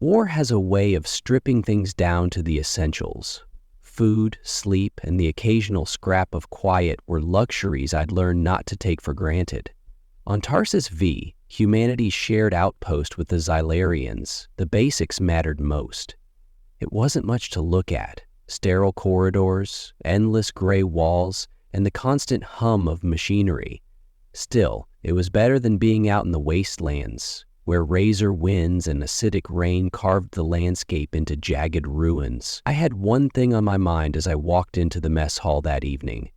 War has a way of stripping things down to the essentials. Food, sleep, and the occasional scrap of quiet were luxuries I'd learned not to take for granted. On Tarsus V, humanity's shared outpost with the Xylarians, the basics mattered most. It wasn't much to look at: sterile corridors, endless gray walls, and the constant hum of machinery. Still, it was better than being out in the wastelands, where razor winds and acidic rain carved the landscape into jagged ruins. I had one thing on my mind as I walked into the mess hall that evening: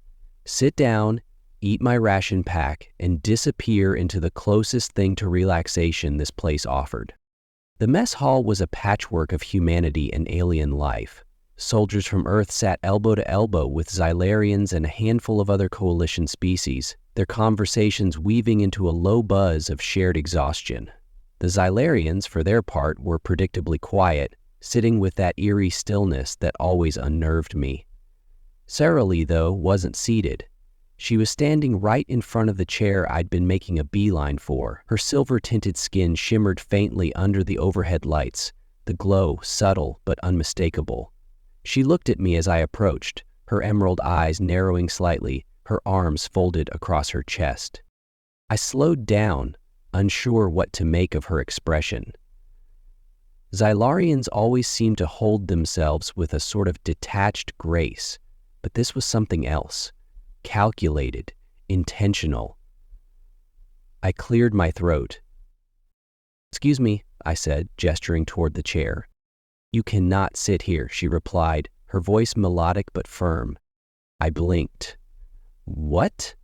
sit down, eat my ration pack, and disappear into the closest thing to relaxation this place offered. The mess hall was a patchwork of humanity and alien life. Soldiers from Earth sat elbow to elbow with Xylarians and a handful of other coalition species, their conversations weaving into a low buzz of shared exhaustion. The Xylarians, for their part, were predictably quiet, sitting with that eerie stillness that always unnerved me. Sarah Lee, though, wasn't seated. She was standing right in front of the chair I'd been making a beeline for. Her silver-tinted skin shimmered faintly under the overhead lights, the glow subtle but unmistakable. She looked at me as I approached, her emerald eyes narrowing slightly, her arms folded across her chest. I slowed down, unsure what to make of her expression. Xylarians always seemed to hold themselves with a sort of detached grace, but this was something else. Calculated, intentional. I cleared my throat. "Excuse me," I said, gesturing toward the chair. "You cannot sit here," she replied, her voice melodic but firm. I blinked. "What?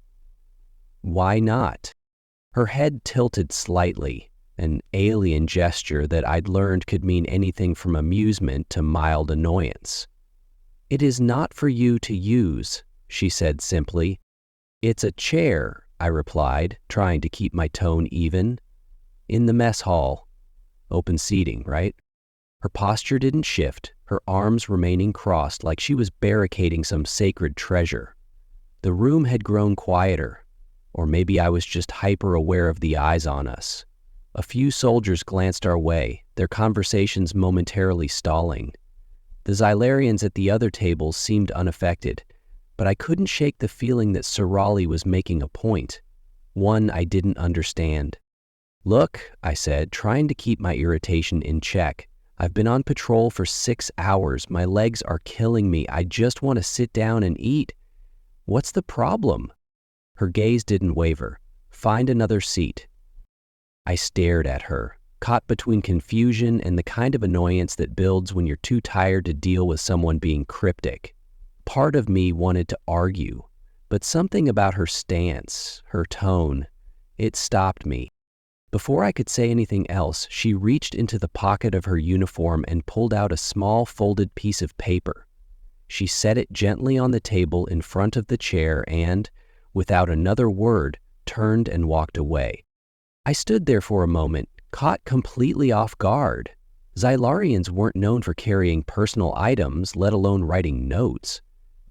Why not?" Her head tilted slightly, an alien gesture that I'd learned could mean anything from amusement to mild annoyance. "It is not for you to use," she said simply. "It's a chair," I replied, trying to keep my tone even. "In the mess hall. Open seating, right?" Her posture didn't shift, her arms remaining crossed like she was barricading some sacred treasure. The room had grown quieter, or maybe I was just hyper-aware of the eyes on us. A few soldiers glanced our way, their conversations momentarily stalling. The Xylarians at the other tables seemed unaffected, but I couldn't shake the feeling that Sarali was making a point, one I didn't understand. "Look," I said, trying to keep my irritation in check. "I've been on patrol for 6 hours. My legs are killing me. I just want to sit down and eat. What's the problem?" Her gaze didn't waver. "Find another seat." I stared at her, caught between confusion and the kind of annoyance that builds when you're too tired to deal with someone being cryptic. Part of me wanted to argue, but something about her stance, her tone, it stopped me. Before I could say anything else, she reached into the pocket of her uniform and pulled out a small folded piece of paper. She set it gently on the table in front of the chair and, without another word, turned and walked away. I stood there for a moment, caught completely off guard. Xylarians weren't known for carrying personal items, let alone writing notes.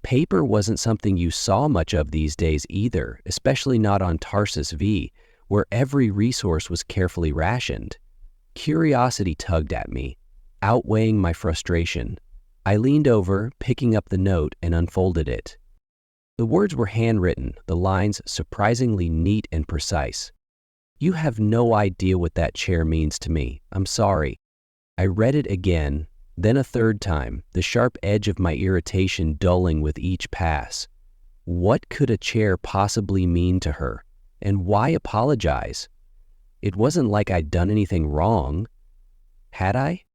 Paper wasn't something you saw much of these days either, especially not on Tarsus V, where every resource was carefully rationed. Curiosity tugged at me, outweighing my frustration. I leaned over, picking up the note, and unfolded it. The words were handwritten, the lines surprisingly neat and precise. "You have no idea what that chair means to me. I'm sorry." I read it again, then a third time, the sharp edge of my irritation dulling with each pass. What could a chair possibly mean to her? And why apologize? It wasn't like I'd done anything wrong. Had I?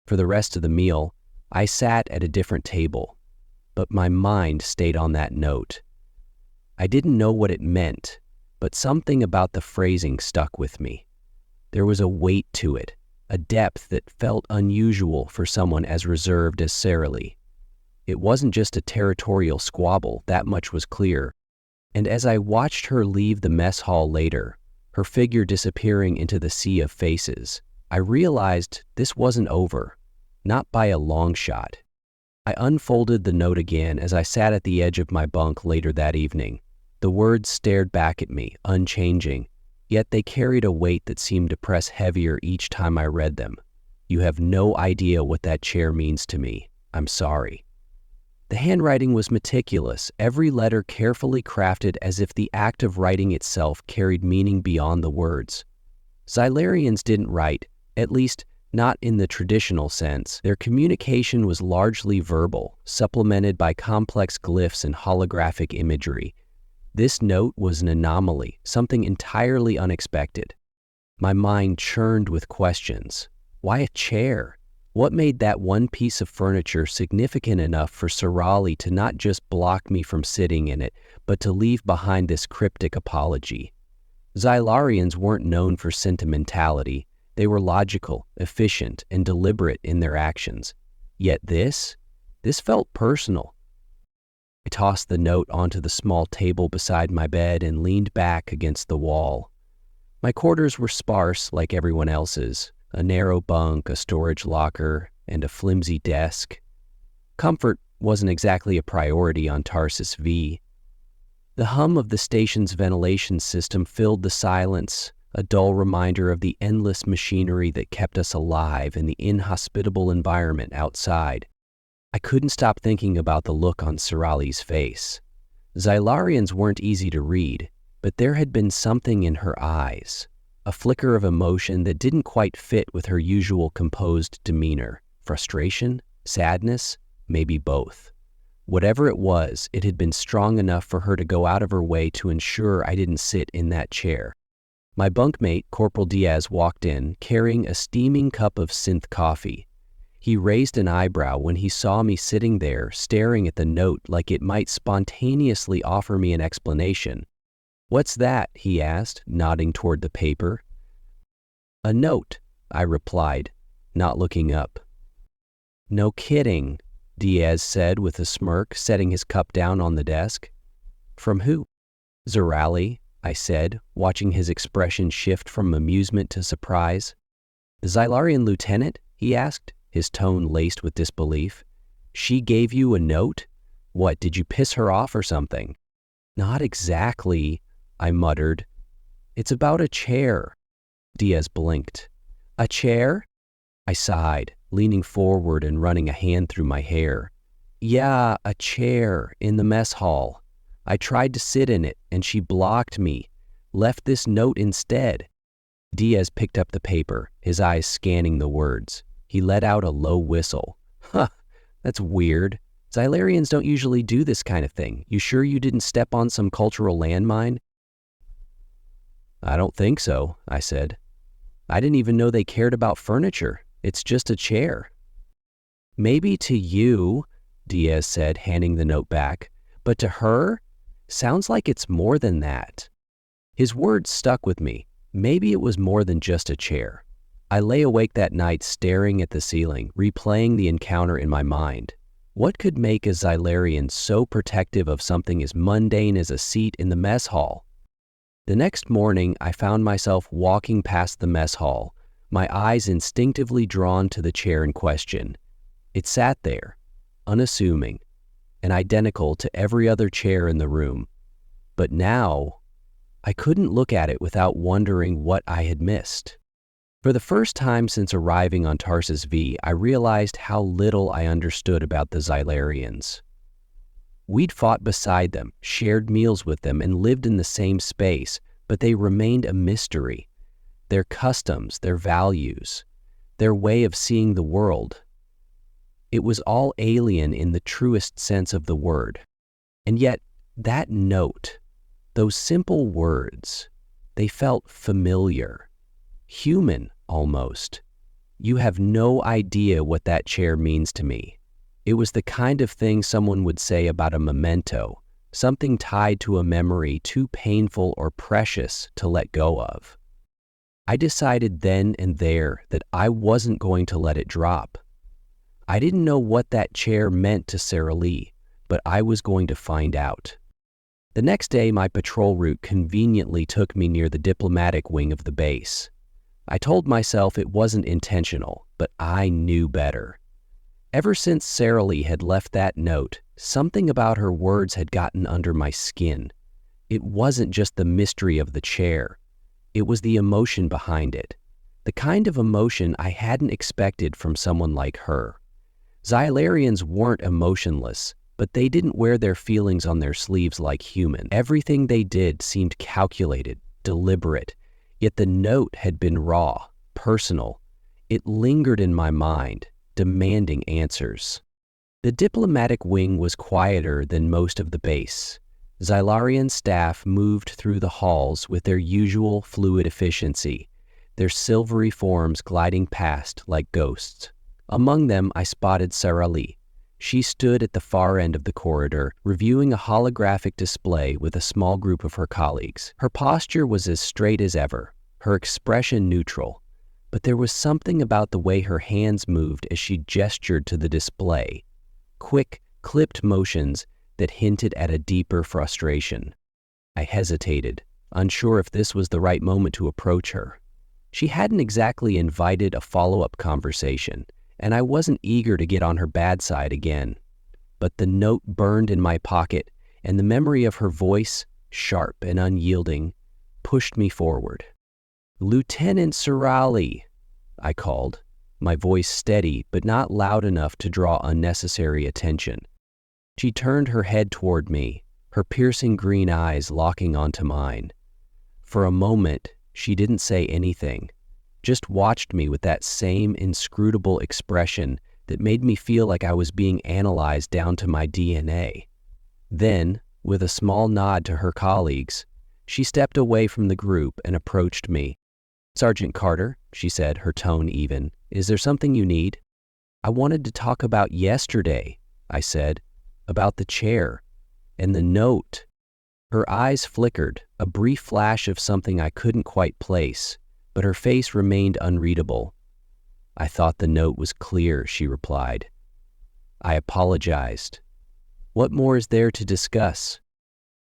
For the rest of the meal, I sat at a different table, but my mind stayed on that note. I didn't know what it meant, but something about the phrasing stuck with me. There was a weight to it, a depth that felt unusual for someone as reserved as Sarah Lee. It wasn't just a territorial squabble, that much was clear. And as I watched her leave the mess hall later, her figure disappearing into the sea of faces, I realized this wasn't over, not by a long shot. I unfolded the note again as I sat at the edge of my bunk later that evening. The words stared back at me, unchanging, yet they carried a weight that seemed to press heavier each time I read them. You have no idea what that chair means to me. I'm sorry. The handwriting was meticulous, every letter carefully crafted as if the act of writing itself carried meaning beyond the words. Xylarians didn't write, at least not in the traditional sense. Their communication was largely verbal, supplemented by complex glyphs and holographic imagery. This note was an anomaly, something entirely unexpected. My mind churned with questions. Why a chair? What made that one piece of furniture significant enough for Serali to not just block me from sitting in it, but to leave behind this cryptic apology? Xylarians weren't known for sentimentality. They were logical, efficient, and deliberate in their actions. Yet this felt personal. I tossed the note onto the small table beside my bed and leaned back against the wall. My quarters were sparse like everyone else's. A narrow bunk, a storage locker, and a flimsy desk. Comfort wasn't exactly a priority on Tarsus V. The hum of the station's ventilation system filled the silence, a dull reminder of the endless machinery that kept us alive in the inhospitable environment outside. I couldn't stop thinking about the look on Serali's face. Xylarians weren't easy to read, but there had been something in her eyes. A flicker of emotion that didn't quite fit with her usual composed demeanor. Frustration? Sadness? Maybe both. Whatever it was, it had been strong enough for her to go out of her way to ensure I didn't sit in that chair. My bunkmate, Corporal Diaz, walked in, carrying a steaming cup of synth coffee. He raised an eyebrow when he saw me sitting there, staring at the note like it might spontaneously offer me an explanation. "What's that?" he asked, nodding toward the paper. "A note," I replied, not looking up. "No kidding," Diaz said with a smirk, setting his cup down on the desk. "From who?" "Serali," I said, watching his expression shift from amusement to surprise. "The Xylarian lieutenant?" he asked, his tone laced with disbelief. "She gave you a note? What, did you piss her off or something?" "Not exactly," I muttered. "It's about a chair." Diaz blinked. "A chair?" I sighed, leaning forward and running a hand through my hair. "Yeah, a chair, in the mess hall. I tried to sit in it, and she blocked me. Left this note instead." Diaz picked up the paper, his eyes scanning the words. He let out a low whistle. "Huh, that's weird. Xylarians don't usually do this kind of thing. You sure you didn't step on some cultural landmine?" "I don't think so," I said. "I didn't even know they cared about furniture. It's just a chair." "Maybe to you," Diaz said, handing the note back, "but to her? Sounds like it's more than that." His words stuck with me. Maybe it was more than just a chair. I lay awake that night staring at the ceiling, replaying the encounter in my mind. What could make a Xylarian so protective of something as mundane as a seat in the mess hall? The next morning, I found myself walking past the mess hall, my eyes instinctively drawn to the chair in question. It sat there, unassuming, and identical to every other chair in the room. But now, I couldn't look at it without wondering what I had missed. For the first time since arriving on Tarsus V, I realized how little I understood about the Xylarians. We'd fought beside them, shared meals with them, and lived in the same space, but they remained a mystery. Their customs, their values, their way of seeing the world. It was all alien in the truest sense of the word. And yet, that note, those simple words, they felt familiar, human almost. You have no idea what that chair means to me. It was the kind of thing someone would say about a memento, something tied to a memory too painful or precious to let go of. I decided then and there that I wasn't going to let it drop. I didn't know what that chair meant to Sarah Lee, but I was going to find out. The next day, my patrol route conveniently took me near the diplomatic wing of the base. I told myself it wasn't intentional, but I knew better. Ever since Sarah Lee had left that note, something about her words had gotten under my skin. It wasn't just the mystery of the chair. It was the emotion behind it. the kind of emotion I hadn't expected from someone like her. Xylarians weren't emotionless, but they didn't wear their feelings on their sleeves like humans. Everything they did seemed calculated, deliberate, yet the note had been raw, personal. It lingered in my mind, demanding answers. The diplomatic wing was quieter than most of the base. Xylarian staff moved through the halls with their usual fluid efficiency, their silvery forms gliding past like ghosts. Among them, I spotted Sarah Lee. She stood at the far end of the corridor, reviewing a holographic display with a small group of her colleagues. Her posture was as straight as ever, her expression neutral, but there was something about the way her hands moved as she gestured to the display. Quick, clipped motions that hinted at a deeper frustration. I hesitated, unsure if this was the right moment to approach her. She hadn't exactly invited a follow-up conversation, and I wasn't eager to get on her bad side again. But the note burned in my pocket, and the memory of her voice, sharp and unyielding, pushed me forward. "Lieutenant Surali," I called, my voice steady but not loud enough to draw unnecessary attention. She turned her head toward me, her piercing green eyes locking onto mine. For a moment, she didn't say anything, just watched me with that same inscrutable expression that made me feel like I was being analyzed down to my DNA. Then, with a small nod to her colleagues, she stepped away from the group and approached me. "Sergeant Carter," she said, her tone even, "is there something you need?" "I wanted to talk about yesterday," I said, "about the chair and the note." Her eyes flickered, a brief flash of something I couldn't quite place, but her face remained unreadable. "I thought the note was clear," she replied. I apologized. "What more is there to discuss?"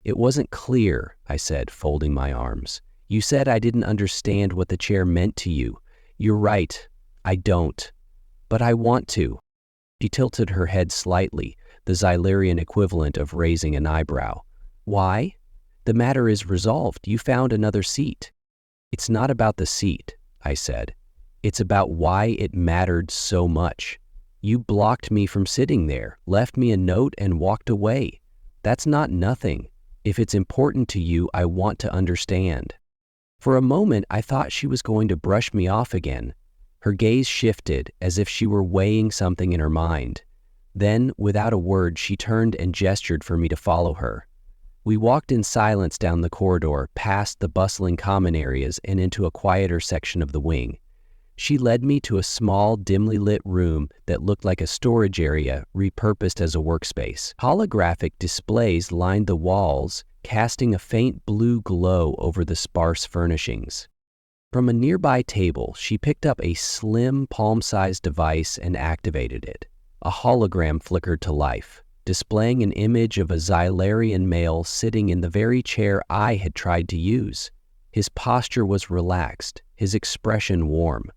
"It wasn't clear," I said, folding my arms. "You said I didn't understand what the chair meant to you. You're right, I don't. But I want to." She tilted her head slightly, the Xylarian equivalent of raising an eyebrow. "Why? The matter is resolved. You found another seat." "It's not about the seat," I said. "It's about why it mattered so much. You blocked me from sitting there, left me a note, and walked away. That's not nothing. If it's important to you, I want to understand." For a moment, I thought she was going to brush me off again. Her gaze shifted as if she were weighing something in her mind. Then, without a word, she turned and gestured for me to follow her. We walked in silence down the corridor, past the bustling common areas and into a quieter section of the wing. She led me to a small, dimly lit room that looked like a storage area repurposed as a workspace. Holographic displays lined the walls, casting a faint blue glow over the sparse furnishings. From a nearby table, she picked up a slim, palm-sized device and activated it. A hologram flickered to life, displaying an image of a Xylarian male sitting in the very chair I had tried to use. His posture was relaxed, his expression warm.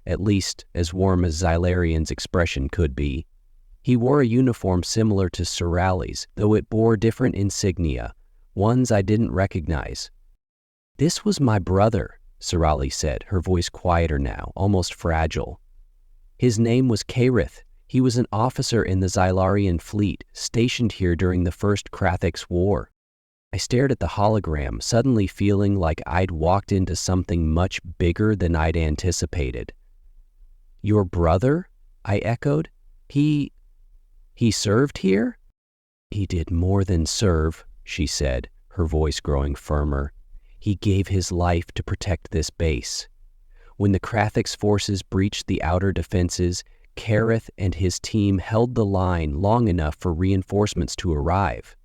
At least, as warm as Xylarian's expression could be. He wore a uniform similar to Surali's, though it bore different insignia, ones I didn't recognize. "This was my brother," Surali said, her voice quieter now, almost fragile. "His name was Kareth. He was an officer in the Xylarian fleet, stationed here during the First Krathix War." I stared at the hologram, suddenly feeling like I'd walked into something much bigger than I'd anticipated. "Your brother?" I echoed. He served here?" "He did more than serve," she said, her voice growing firmer. "He gave his life to protect this base. When the Krathix forces breached the outer defenses, Kareth and his team held the line long enough for reinforcements to arrive.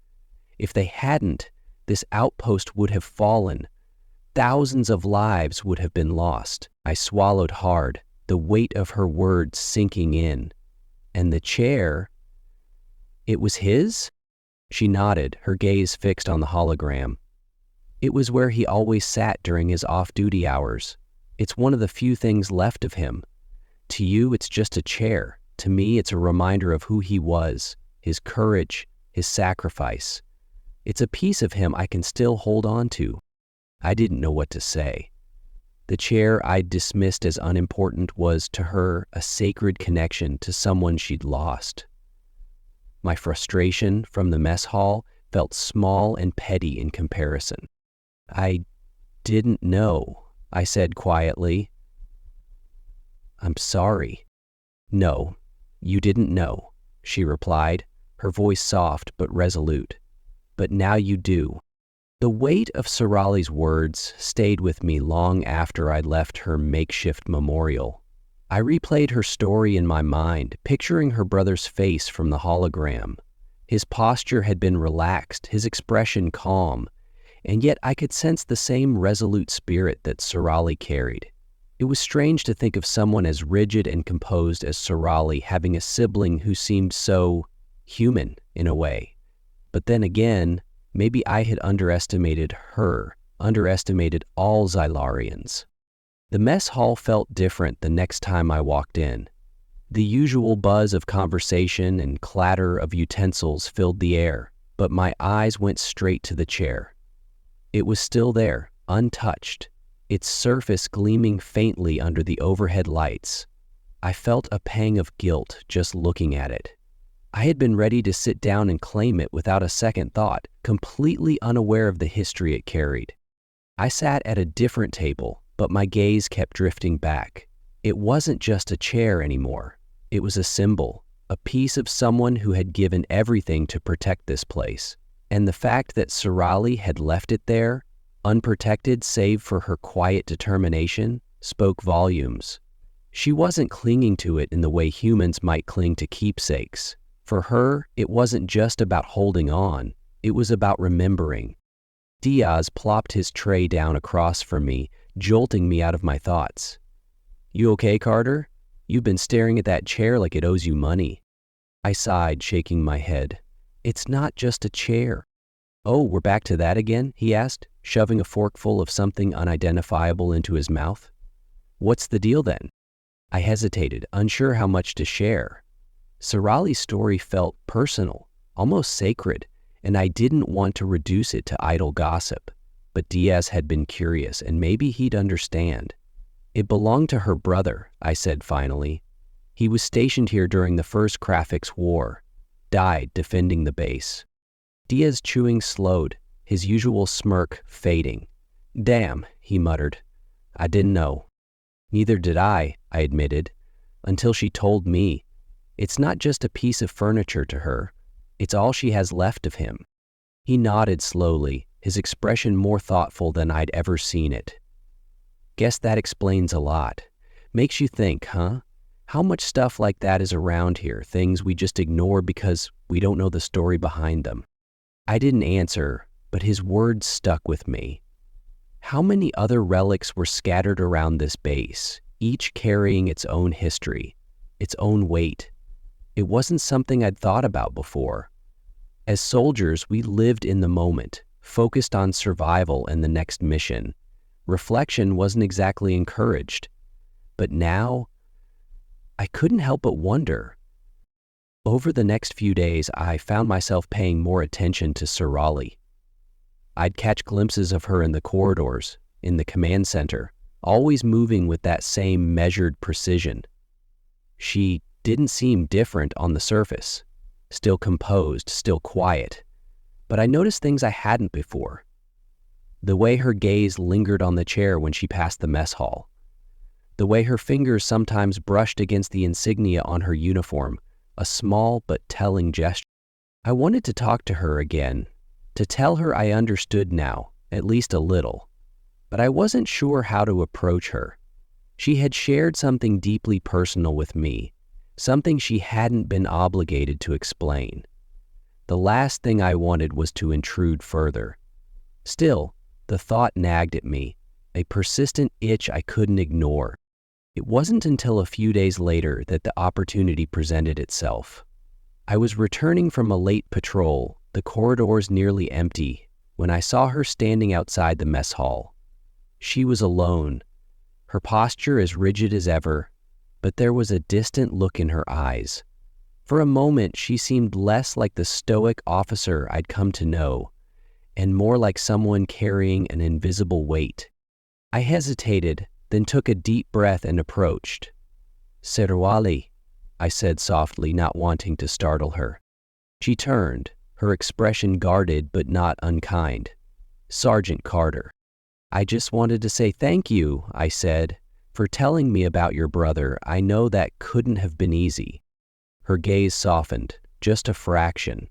If they hadn't, this outpost would have fallen. Thousands of lives would have been lost." I swallowed hard, the weight of her words sinking in. "And the chair, it was his?" She nodded, her gaze fixed on the hologram. "It was where he always sat during his off-duty hours. It's one of the few things left of him. To you, it's just a chair. To me, it's a reminder of who he was, his courage, his sacrifice. It's a piece of him I can still hold on to." I didn't know what to say. The chair I'd dismissed as unimportant was, to her, a sacred connection to someone she'd lost. My frustration from the mess hall felt small and petty in comparison. "I didn't know," I said quietly. "I'm sorry." "No, you didn't know," she replied, her voice soft but resolute. "But now you do." The weight of Sorali's words stayed with me long after I'd left her makeshift memorial. I replayed her story in my mind, picturing her brother's face from the hologram. His posture had been relaxed, his expression calm, and yet I could sense the same resolute spirit that Sorali carried. It was strange to think of someone as rigid and composed as Sorali having a sibling who seemed so human in a way. But then again, maybe I had underestimated her, underestimated all Xylarians. The mess hall felt different the next time I walked in. The usual buzz of conversation and clatter of utensils filled the air, but my eyes went straight to the chair. It was still there, untouched, its surface gleaming faintly under the overhead lights. I felt a pang of guilt just looking at it. I had been ready to sit down and claim it without a second thought, completely unaware of the history it carried. I sat at a different table, but my gaze kept drifting back. It wasn't just a chair anymore. It was a symbol, a piece of someone who had given everything to protect this place. And the fact that Sorali had left it there, unprotected save for her quiet determination, spoke volumes. She wasn't clinging to it in the way humans might cling to keepsakes. For her, it wasn't just about holding on, it was about remembering. Diaz plopped his tray down across from me, jolting me out of my thoughts. "You okay, Carter? You've been staring at that chair like it owes you money." I sighed, shaking my head. "It's not just a chair." "Oh, we're back to that again?" he asked, shoving a forkful of something unidentifiable into his mouth. "What's the deal then?" I hesitated, unsure how much to share. Sorali's story felt personal, almost sacred, and I didn't want to reduce it to idle gossip. But Diaz had been curious, and maybe he'd understand. "It belonged to her brother," I said finally. "He was stationed here during the First Graphics War, died defending the base." Diaz chewing slowed, his usual smirk fading. "Damn," he muttered. "I didn't know." "Neither did I admitted, until she told me. It's not just a piece of furniture to her. It's all she has left of him." He nodded slowly, his expression more thoughtful than I'd ever seen it. "Guess that explains a lot. Makes you think, huh? How much stuff like that is around here, things we just ignore because we don't know the story behind them." I didn't answer, but his words stuck with me. How many other relics were scattered around this base, each carrying its own history, its own weight? It wasn't something I'd thought about before. As soldiers, we lived in the moment, focused on survival and the next mission. Reflection wasn't exactly encouraged. But now, I couldn't help but wonder. Over the next few days, I found myself paying more attention to Sorali. I'd catch glimpses of her in the corridors, in the command center, always moving with that same measured precision. She didn't seem different on the surface, still composed, still quiet. But I noticed things I hadn't before. The way her gaze lingered on the chair when she passed the mess hall. The way her fingers sometimes brushed against the insignia on her uniform, a small but telling gesture. I wanted to talk to her again, to tell her I understood now, at least a little. But I wasn't sure how to approach her. She had shared something deeply personal with me, something she hadn't been obligated to explain. The last thing I wanted was to intrude further. Still, the thought nagged at me, a persistent itch I couldn't ignore. It wasn't until a few days later that the opportunity presented itself. I was returning from a late patrol, the corridors nearly empty, when I saw her standing outside the mess hall. She was alone, her posture as rigid as ever, but there was a distant look in her eyes. For a moment, she seemed less like the stoic officer I'd come to know, and more like someone carrying an invisible weight. I hesitated, then took a deep breath and approached. "Serwali," I said softly, not wanting to startle her. She turned, her expression guarded but not unkind. "Sergeant Carter." "I just wanted to say thank you," I said, "for telling me about your brother. I know that couldn't have been easy." Her gaze softened, just a fraction.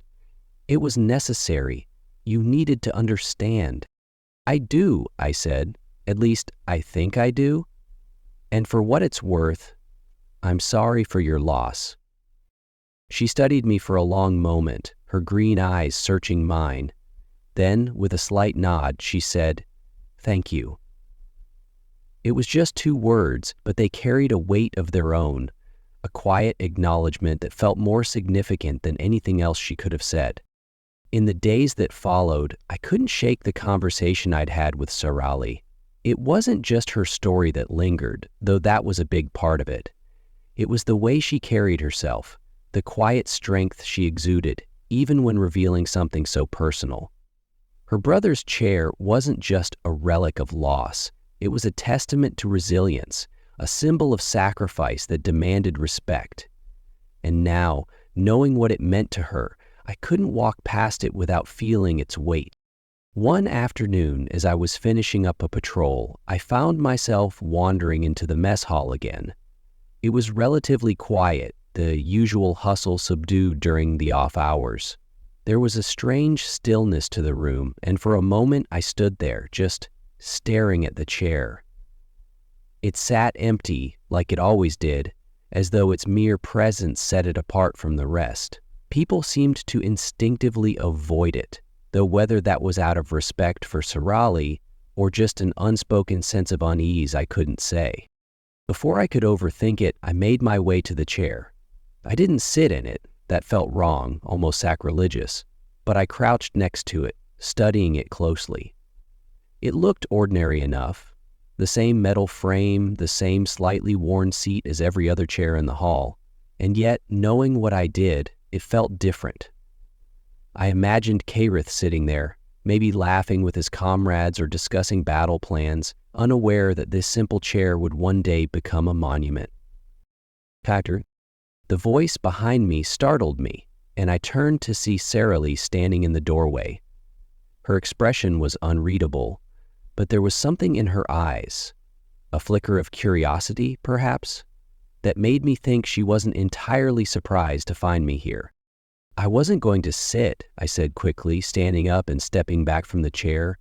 "It was necessary. You needed to understand." "I do," I said. "At least, I think I do. And for what it's worth, I'm sorry for your loss." She studied me for a long moment, her green eyes searching mine. Then, with a slight nod, she said, "Thank you." It was just 2 words, but they carried a weight of their own, a quiet acknowledgement that felt more significant than anything else she could have said. In the days that followed, I couldn't shake the conversation I'd had with Serwali. It wasn't just her story that lingered, though that was a big part of it. It was the way she carried herself, the quiet strength she exuded, even when revealing something so personal. Her brother's chair wasn't just a relic of loss. It was a testament to resilience, a symbol of sacrifice that demanded respect. And now, knowing what it meant to her, I couldn't walk past it without feeling its weight. One afternoon, as I was finishing up a patrol, I found myself wandering into the mess hall again. It was relatively quiet, the usual hustle subdued during the off hours. There was a strange stillness to the room, and for a moment I stood there, just staring at the chair. It sat empty, like it always did, as though its mere presence set it apart from the rest. People seemed to instinctively avoid it, though whether that was out of respect for Serwali or just an unspoken sense of unease, I couldn't say. Before I could overthink it, I made my way to the chair. I didn't sit in it. That felt wrong, almost sacrilegious, but I crouched next to it, studying it closely. It looked ordinary enough. The same metal frame, the same slightly worn seat as every other chair in the hall, and yet, knowing what I did, it felt different. I imagined Kareth sitting there, maybe laughing with his comrades or discussing battle plans, unaware that this simple chair would one day become a monument. "Carter." The voice behind me startled me, and I turned to see Serwali standing in the doorway. Her expression was unreadable, but there was something in her eyes, a flicker of curiosity, perhaps, that made me think she wasn't entirely surprised to find me here. "I wasn't going to sit," I said quickly, standing up and stepping back from the chair.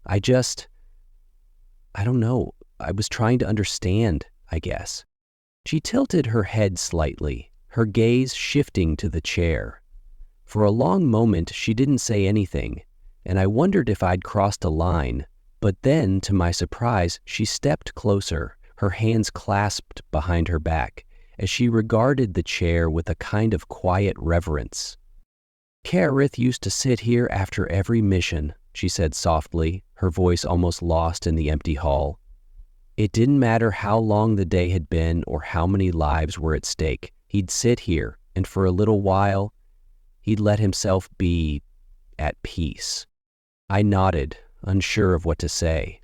I don't know, I was trying to understand, I guess." She tilted her head slightly, her gaze shifting to the chair. For a long moment, she didn't say anything, and I wondered if I'd crossed a line, but then, to my surprise, she stepped closer, her hands clasped behind her back, as she regarded the chair with a kind of quiet reverence. "Kareth used to sit here after every mission," she said softly, her voice almost lost in the empty hall. "It didn't matter how long the day had been or how many lives were at stake. He'd sit here, and for a little while, he'd let himself be at peace." I nodded, unsure of what to say.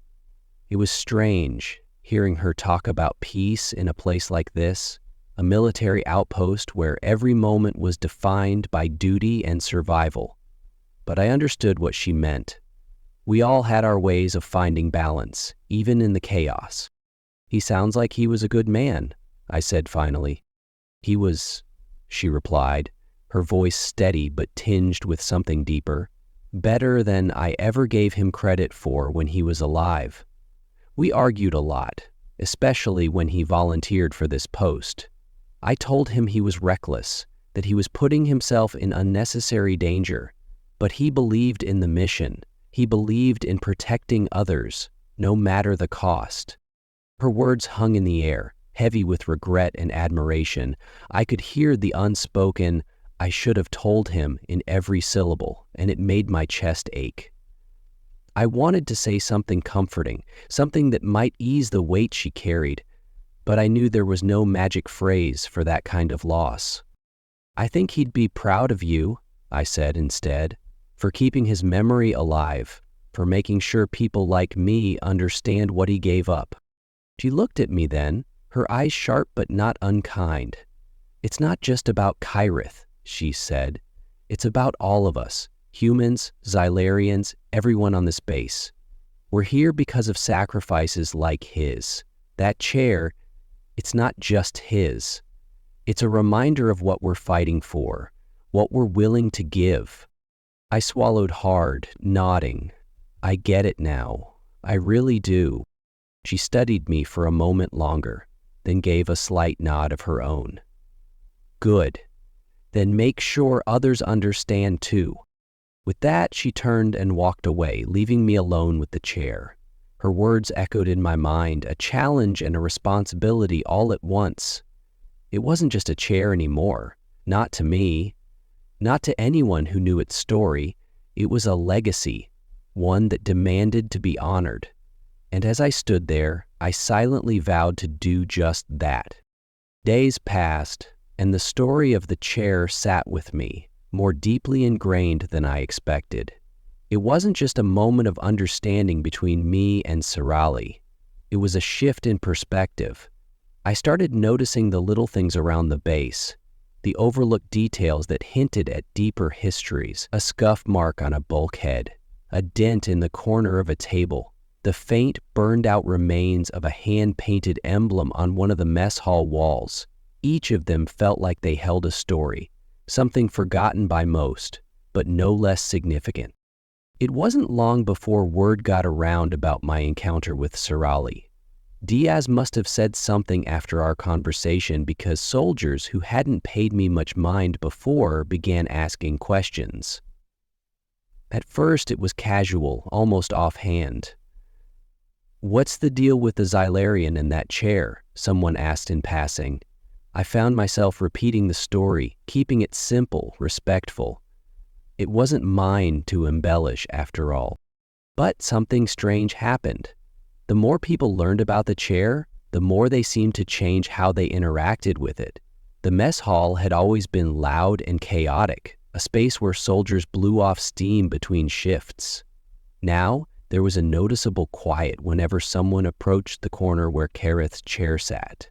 It was strange, hearing her talk about peace in a place like this, a military outpost where every moment was defined by duty and survival. But I understood what she meant. We all had our ways of finding balance, even in the chaos. "He sounds like he was a good man," I said finally. "He was," she replied, her voice steady but tinged with something deeper, "better than I ever gave him credit for when he was alive. We argued a lot, especially when he volunteered for this post. I told him he was reckless, that he was putting himself in unnecessary danger, but he believed in the mission. He believed in protecting others, no matter the cost." Her words hung in the air, heavy with regret and admiration. I could hear the unspoken, "I should have told him," in every syllable, and it made my chest ache. I wanted to say something comforting, something that might ease the weight she carried, but I knew there was no magic phrase for that kind of loss. "I think he'd be proud of you," I said instead, "for keeping his memory alive, for making sure people like me understand what he gave up." She looked at me then, her eyes sharp but not unkind. "It's not just about Kyrith," she said. "It's about all of us, humans, Xylarians, everyone on this base. We're here because of sacrifices like his. That chair, it's not just his. It's a reminder of what we're fighting for, what we're willing to give." I swallowed hard, nodding. "I get it now. I really do." She studied me for a moment longer, then gave a slight nod of her own. "Good. Then make sure others understand too." With that, she turned and walked away, leaving me alone with the chair. Her words echoed in my mind, a challenge and a responsibility all at once. It wasn't just a chair anymore, not to me, not to anyone who knew its story. It was a legacy, one that demanded to be honored. And as I stood there, I silently vowed to do just that. Days passed, and the story of the chair sat with me, more deeply ingrained than I expected. It wasn't just a moment of understanding between me and Sirali. It was a shift in perspective. I started noticing the little things around the base, the overlooked details that hinted at deeper histories, a scuff mark on a bulkhead, a dent in the corner of a table, the faint, burned-out remains of a hand-painted emblem on one of the mess hall walls. Each of them felt like they held a story, something forgotten by most, but no less significant. It wasn't long before word got around about my encounter with Sirali. Diaz must have said something after our conversation because soldiers who hadn't paid me much mind before began asking questions. At first it was casual, almost offhand. "What's the deal with the Xylarian in that chair?" someone asked in passing. I found myself repeating the story, keeping it simple, respectful. It wasn't mine to embellish, after all. But something strange happened. The more people learned about the chair, the more they seemed to change how they interacted with it. The mess hall had always been loud and chaotic, a space where soldiers blew off steam between shifts. Now, there was a noticeable quiet whenever someone approached the corner where Kareth's chair sat.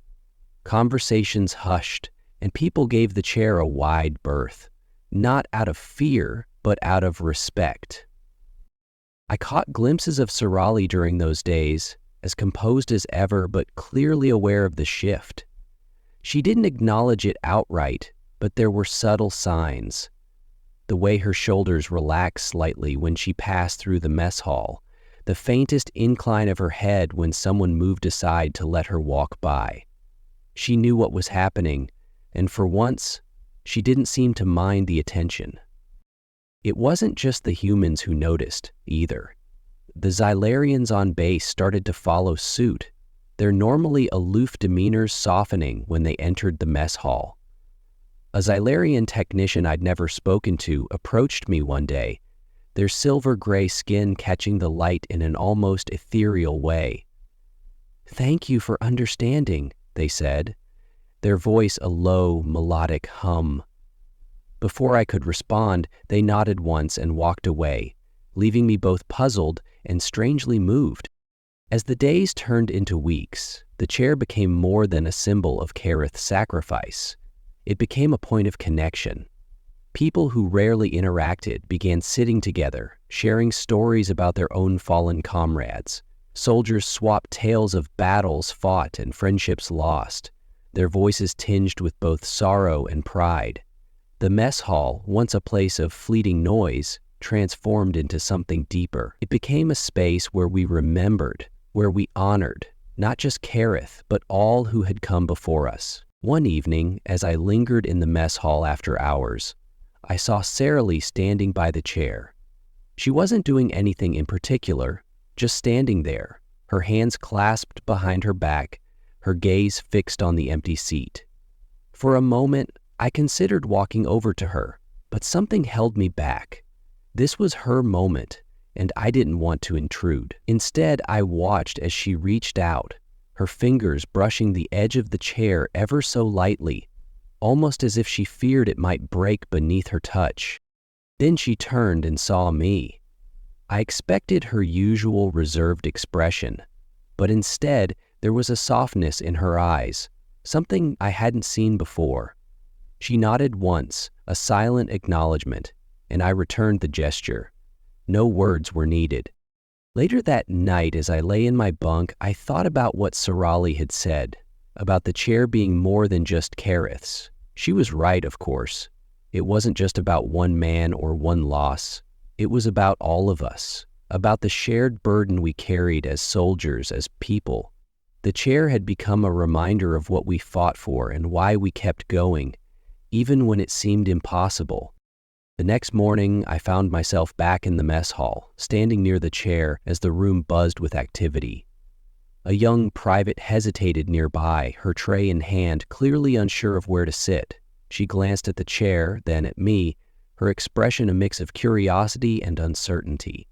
Conversations hushed, and people gave the chair a wide berth, not out of fear, but out of respect. I caught glimpses of Sirali during those days, as composed as ever but clearly aware of the shift. She didn't acknowledge it outright, but there were subtle signs. The way her shoulders relaxed slightly when she passed through the mess hall, the faintest incline of her head when someone moved aside to let her walk by. She knew what was happening, and for once, she didn't seem to mind the attention. It wasn't just the humans who noticed, either. The Xylarians on base started to follow suit, their normally aloof demeanors softening when they entered the mess hall. A Xylarian technician I'd never spoken to approached me one day, their silver-gray skin catching the light in an almost ethereal way. "Thank you for understanding," they said, their voice a low, melodic hum. Before I could respond, they nodded once and walked away, leaving me both puzzled and strangely moved. As the days turned into weeks, the chair became more than a symbol of Kareth's sacrifice. It became a point of connection. People who rarely interacted began sitting together, sharing stories about their own fallen comrades. Soldiers swapped tales of battles fought and friendships lost, their voices tinged with both sorrow and pride. The mess hall, once a place of fleeting noise, transformed into something deeper. It became a space where we remembered, where we honored, not just Kareth, but all who had come before us. One evening, as I lingered in the mess hall after hours, I saw Saralee standing by the chair. She wasn't doing anything in particular, just standing there, her hands clasped behind her back, her gaze fixed on the empty seat. For a moment, I considered walking over to her, but something held me back. This was her moment, and I didn't want to intrude. Instead, I watched as she reached out, her fingers brushing the edge of the chair ever so lightly, almost as if she feared it might break beneath her touch. Then she turned and saw me. I expected her usual reserved expression, but instead, There was a softness in her eyes, something I hadn't seen before. She nodded once, a silent acknowledgement, and I returned the gesture. No words were needed. Later that night, as I lay in my bunk, I thought about what Sarali had said, about the chair being more than just Kareth's. She was right, of course. It wasn't just about one man or one loss. It was about all of us, about the shared burden we carried as soldiers, as people. The chair had become a reminder of what we fought for and why we kept going, even when it seemed impossible. The next morning, I found myself back in the mess hall, standing near the chair as the room buzzed with activity. A young private hesitated nearby, her tray in hand, clearly unsure of where to sit. She glanced at the chair, then at me, her expression a mix of curiosity and uncertainty.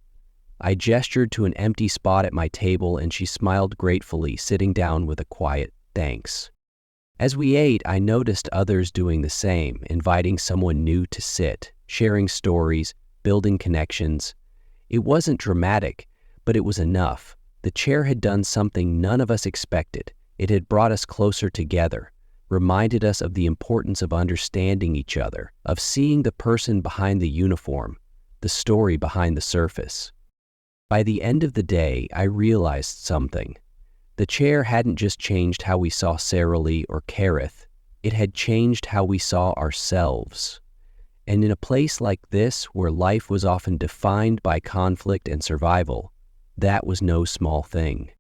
I gestured to an empty spot at my table, and she smiled gratefully, sitting down with a quiet thanks. As we ate, I noticed others doing the same, inviting someone new to sit, sharing stories, building connections. It wasn't dramatic, but it was enough. The chair had done something none of us expected. It had brought us closer together, reminded us of the importance of understanding each other, of seeing the person behind the uniform, the story behind the surface. By the end of the day, I realized something. The chair hadn't just changed how we saw Sarali or Kareth, it had changed how we saw ourselves. And in a place like this, where life was often defined by conflict and survival, that was no small thing.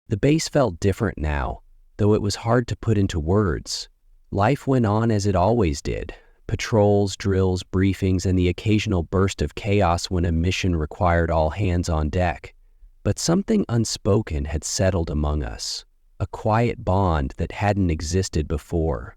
The base felt different now, though it was hard to put into words. Life went on as it always did. Patrols, drills, briefings, and the occasional burst of chaos when a mission required all hands on deck. But something unspoken had settled among us, a quiet bond that hadn't existed before.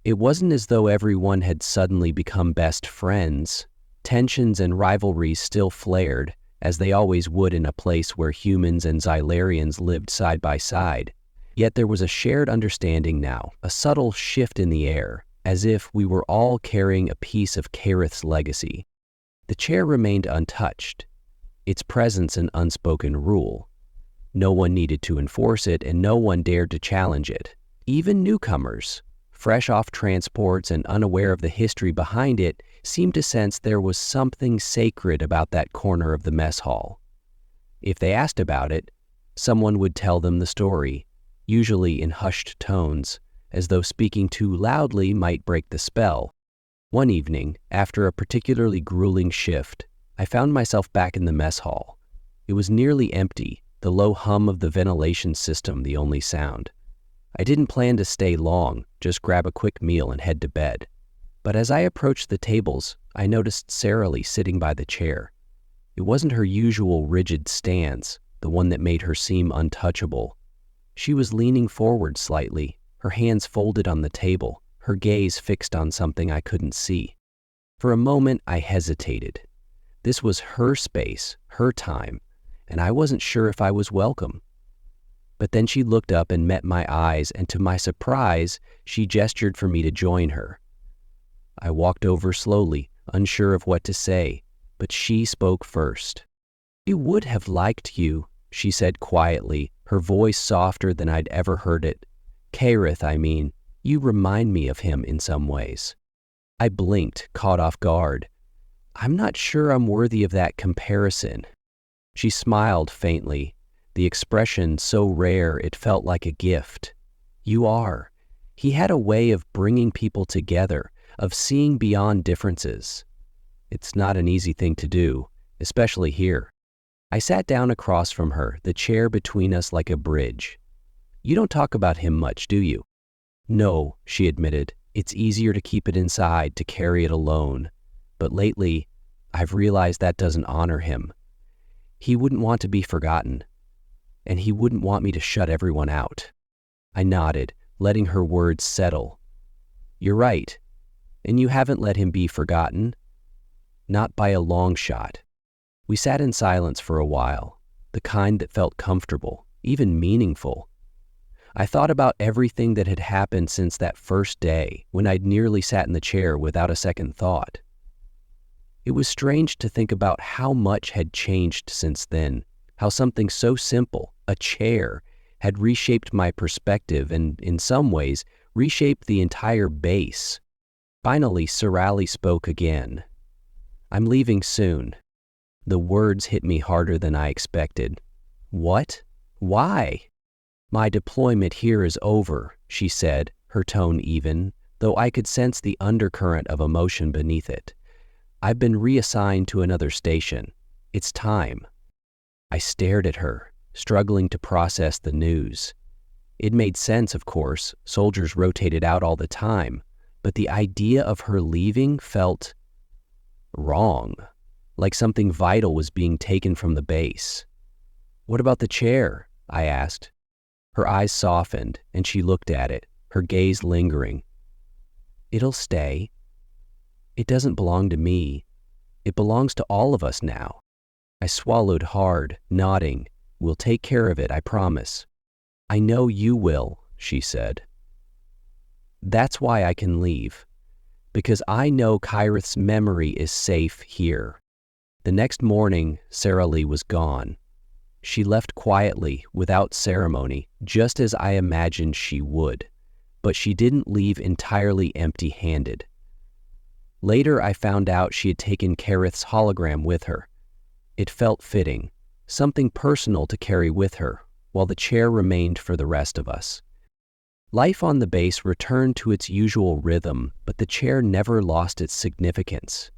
It wasn't as though everyone had suddenly become best friends. Tensions and rivalries still flared, as they always would in a place where humans and Xylarians lived side by side. Yet there was a shared understanding now, a subtle shift in the air, as if we were all carrying a piece of Kareth's legacy. The chair remained untouched, its presence an unspoken rule. No one needed to enforce it, and no one dared to challenge it. Even newcomers, fresh off transports and unaware of the history behind it, seemed to sense there was something sacred about that corner of the mess hall. If they asked about it, someone would tell them the story, usually in hushed tones, as though speaking too loudly might break the spell. One evening, after a particularly grueling shift, I found myself back in the mess hall. It was nearly empty, the low hum of the ventilation system the only sound. I didn't plan to stay long, just grab a quick meal and head to bed. But as I approached the tables, I noticed Sarali sitting by the chair. It wasn't her usual rigid stance, the one that made her seem untouchable. She was leaning forward slightly, her hands folded on the table, her gaze fixed on something I couldn't see. For a moment, I hesitated. This was her space, her time, and I wasn't sure if I was welcome. But then she looked up and met my eyes, and to my surprise, she gestured for me to join her. I walked over slowly, unsure of what to say, but she spoke first. "We would have liked you," she said quietly, her voice softer than I'd ever heard it. "Kareth, I mean. You remind me of him in some ways." I blinked, caught off guard. "I'm not sure I'm worthy of that comparison." She smiled faintly, the expression so rare it felt like a gift. "You are." He had a way of bringing people together, of seeing beyond differences. It's not an easy thing to do, especially here. I sat down across from her, the chair between us like a bridge. "You don't talk about him much, do you?" "No," she admitted. "It's easier to keep it inside, to carry it alone. But lately, I've realized that doesn't honor him. He wouldn't want to be forgotten, and he wouldn't want me to shut everyone out." I nodded, letting her words settle. "You're right. And you haven't let him be forgotten?" "Not by a long shot." We sat in silence for a while, the kind that felt comfortable, even meaningful. I thought about everything that had happened since that first day, when I'd nearly sat in the chair without a second thought. It was strange to think about how much had changed since then, how something so simple, a chair, had reshaped my perspective and, in some ways, reshaped the entire base. Finally, Sirali spoke again. "I'm leaving soon." The words hit me harder than I expected. "What? Why?" "My deployment here is over," she said, her tone even, though I could sense the undercurrent of emotion beneath it. "I've been reassigned to another station. It's time." I stared at her, struggling to process the news. It made sense, of course. Soldiers rotated out all the time, but the idea of her leaving felt wrong, like something vital was being taken from the base. "What about the chair?" I asked. Her eyes softened, and she looked at it, her gaze lingering. "It'll stay. It doesn't belong to me. It belongs to all of us now." I swallowed hard, nodding. "We'll take care of it, I promise." "I know you will," she said. "That's why I can leave. Because I know Kyrith's memory is safe here." The next morning, Sarah Lee was gone. She left quietly, without ceremony, just as I imagined she would. But she didn't leave entirely empty-handed. Later, I found out she had taken Kyrith's hologram with her. It felt fitting, something personal to carry with her, while the chair remained for the rest of us. Life on the base returned to its usual rhythm, but the chair never lost its significance.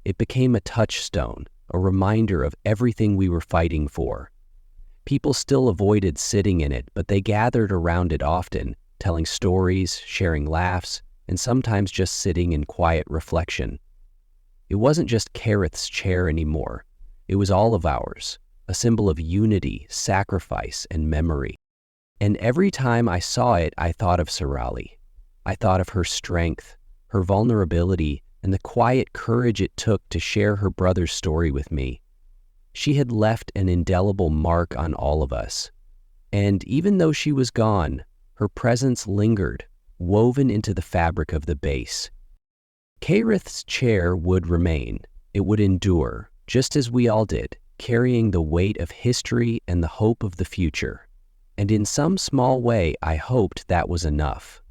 It became a touchstone, a reminder of everything we were fighting for. People still avoided sitting in it, but they gathered around it often, telling stories, sharing laughs, and sometimes just sitting in quiet reflection. It wasn't just Kyrith's chair anymore. It was all of ours, a symbol of unity, sacrifice, and memory. And every time I saw it, I thought of Sirali. I thought of her strength, her vulnerability, and the quiet courage it took to share her brother's story with me. She had left an indelible mark on all of us. And even though she was gone, her presence lingered, woven into the fabric of the base. Kyrith's chair would remain. It would endure, just as we all did, carrying the weight of history and the hope of the future. And in some small way, I hoped that was enough.